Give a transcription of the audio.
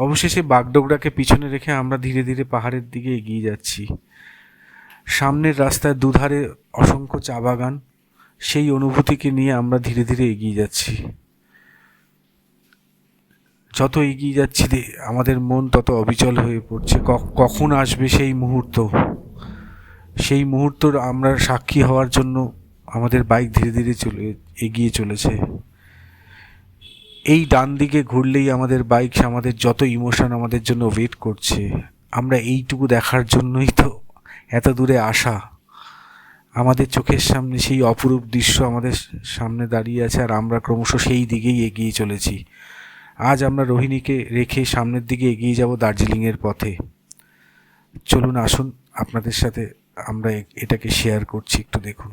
অবশেষে বাগডোগরাকে পিছনে রেখে আমরা ধীরে ধীরে পাহাড়ের দিকে এগিয়ে যাচ্ছি। সামনের রাস্তায় দুধারে অসংখ্য চা বাগান, সেই অনুভূতিকে নিয়ে আমরা ধীরে ধীরে এগিয়ে যাচ্ছি। যত এগিয়ে যাচ্ছি আমাদের মন তত অবিচল হয়ে পড়ছে। কখন আসবে সেই মুহূর্ত, সেই মুহূর্তর আমরা সাক্ষী হওয়ার জন্য আমাদের বাইক ধীরে ধীরে এগিয়ে চলেছে। এই ডান দিকে ঘুরলেই আমাদের বাইক আমাদের যত ইমোশন আমাদের জন্য ওয়েট করছে, আমরা এইটুকু দেখার জন্যই তো এত দূরে আসা। আমাদের চোখের সামনে সেই অপরূপ দৃশ্য আমাদের সামনে দাঁড়িয়ে আছে, আর আমরা ক্রমশ সেই দিকেই এগিয়ে চলেছি। আজ আমরা রোহিণীকে রেখে সামনের দিকে এগিয়ে যাব দার্জিলিংয়ের পথে। চলুন আসুন, আপনাদের সাথে আমরা এটাকে শেয়ার করছি, একটু দেখুন।